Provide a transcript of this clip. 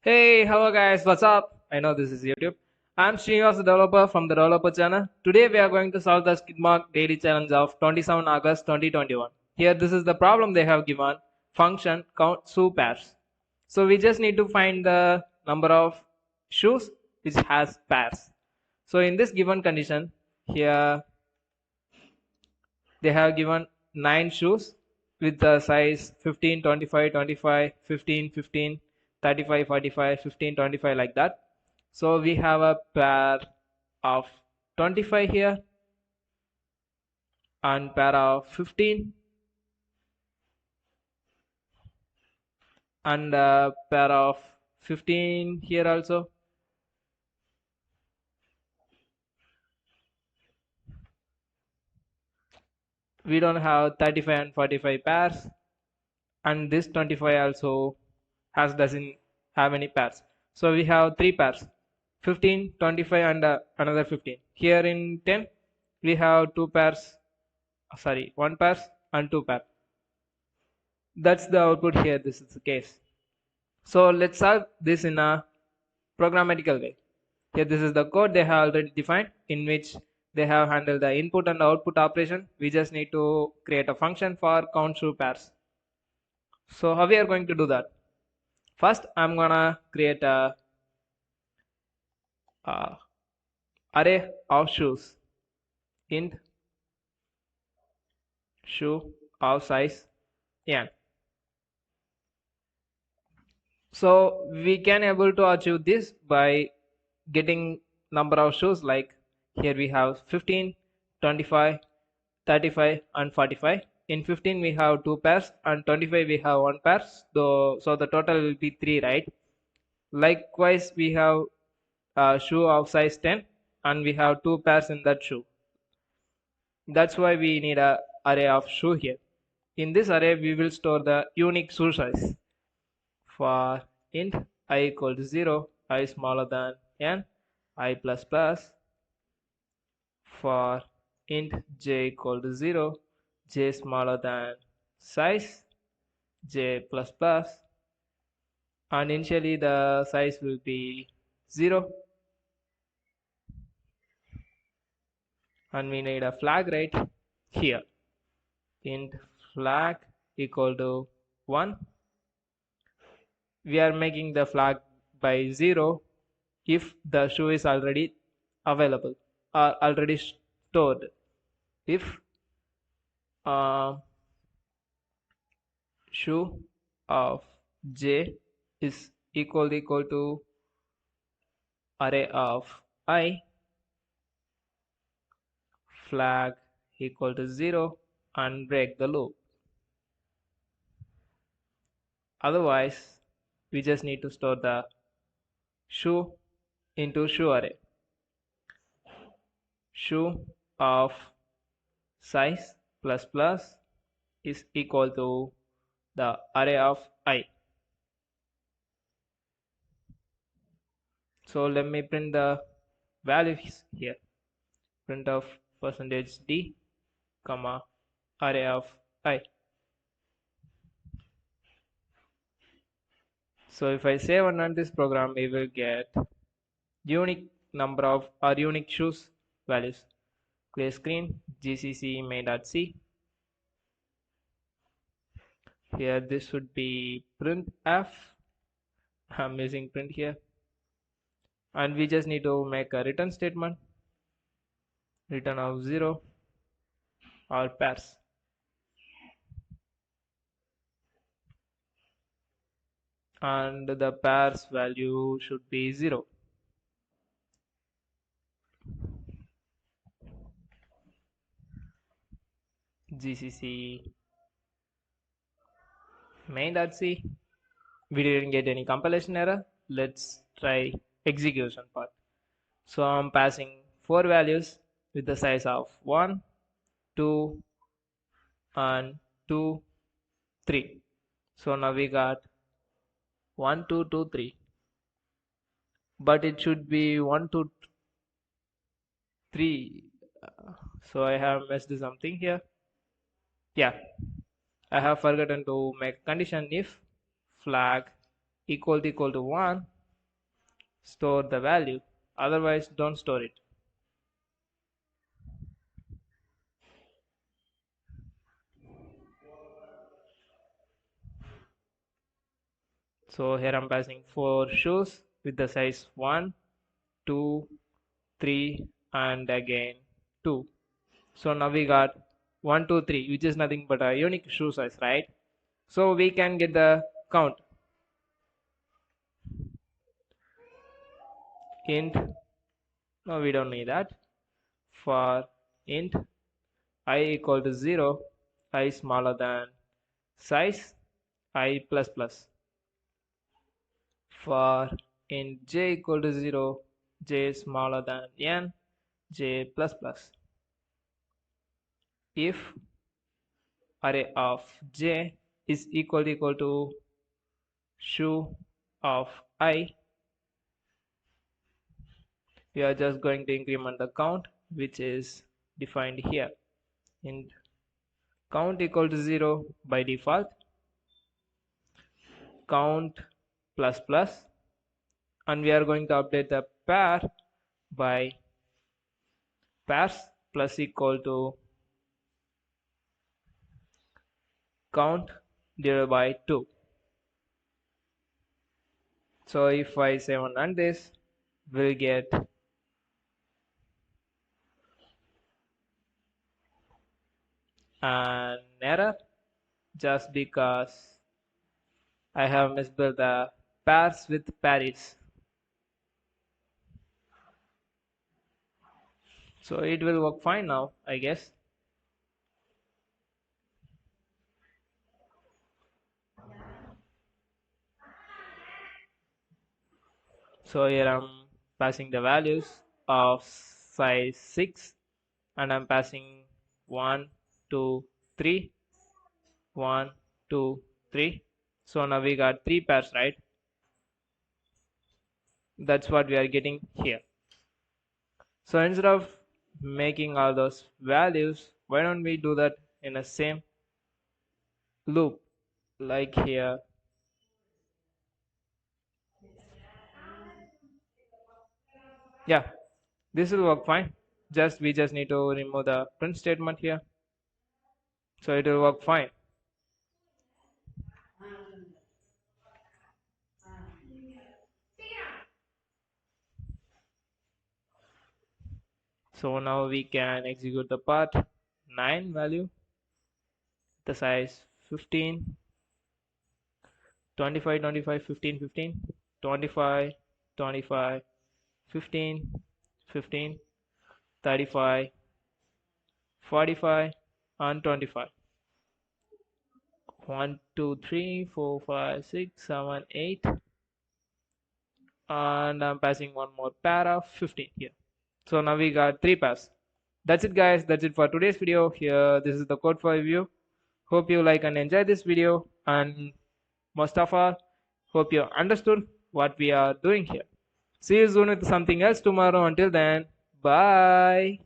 Hey, hello guys, what's up? I know this is YouTube. I'm SRINIVAStheDEVELOPER from the Developer channel. Today we are going to solve the SKIDMARK daily challenge of 27 August 2021. Here this is the problem they have given. Function countShoePairs. So we just need to find the number of shoes which has pairs. So in this given condition, here they have given 9 shoes with the size 15, 25, 25, 15, 15, 35, 45, 15, 25 like that. So we have a pair of 25 here and pair of 15 and a pair of 15 here also. We don't have 35 and 45 pairs, and this 25 also doesn't have any pairs. So we have 3 pairs, 15, 25 and another 15. Here in 10 we have 2 pairs, sorry, 1 pairs and 2 pairs. That's the output here. This is the case. So let's solve this in a programmatical way. Here this is the code they have already defined, in which they have handled the input and output operation. We just need to create a function for countShoePairs. So how we are going to do that? First I'm gonna create a array of shoes, int shoe of size n. So we can able to achieve this by getting number of shoes, like here we have 15, 25, 35 and 45. In 15 we have 2 pairs and 25 we have 1 pair, so the total will be 3, right? Likewise we have a shoe of size 10 and we have 2 pairs in that shoe. That's why we need a array of shoe here. In this array we will store the unique shoe size. For int I equal to 0, I smaller than n, I plus plus. For int j equal to 0, j smaller than size, j plus plus. And initially the size will be 0. And we need a flag right here. Int flag equal to 1. We are making the flag by 0 if the shoe is already available or already stored. If shoe of j is equal to array of I, flag equal to 0, and break the loop. Otherwise we just need to store the shoe into shoe array. Shoe of size plus plus is equal to the array of I. So let me print the values here. Print of %d comma array of I. So if I save and run this program, we will get unique number of or unique shoes values. Clear screen, gcc main.c. Here this should be printf. I'm using print here. And we just need to make a return statement, return of 0 or pairs. And the pairs value should be 0. gcc main.c. We didn't get any compilation error. Let's try execution part. So I'm passing 4 values with the size of 1, 2 and 2, 3. So now we got 1, 2, 2, 3. But it should be 1, 2, 3. So I have messed something here. Yeah, I have forgotten to make condition if flag equal to 1, store the value, otherwise don't store it. So here I'm passing 4 shoes with the size 1, 2, 3 and again 2. So now we got 1, 2, 3, which is nothing but a unique shoe size, right? So we can get the count. Int, no, we don't need that. For int I equal to 0, I smaller than size I plus plus. For int j equal to 0, j smaller than n, j plus plus. If array of j is equal to shoe of I, we are just going to increment the count, which is defined here. Int count equal to 0 by default, count plus plus, and we are going to update the pair by pairs plus equal to count divided by 2. So if I save and run this, we'll get an error just because I have misspelled the pairs with parrots. So it will work fine now, I guess. So here I'm passing the values of size 6 and I'm passing 1, 2, 3, 1, 2, 3. So now we got 3 pairs, right? That's what we are getting here. So instead of making all those values, why don't we do that in the same loop like here? Yeah, this will work fine. We just need to remove the print statement here, so it will work fine. So now we can execute the part 9 value, the size 15, 25, 25, 15, 15, 25, 25, 15, 15, 35, 45 and 25. 1, 2, 3, 4, 5, 6, 7, 8, and I'm passing one more pair of 15 here. So now we got 3 pairs. That's it guys, that's it for today's video. Here, this is the code for review. Hope you like and enjoy this video, and most of all, hope you understood what we are doing here. See you soon with something else tomorrow. Until then, bye.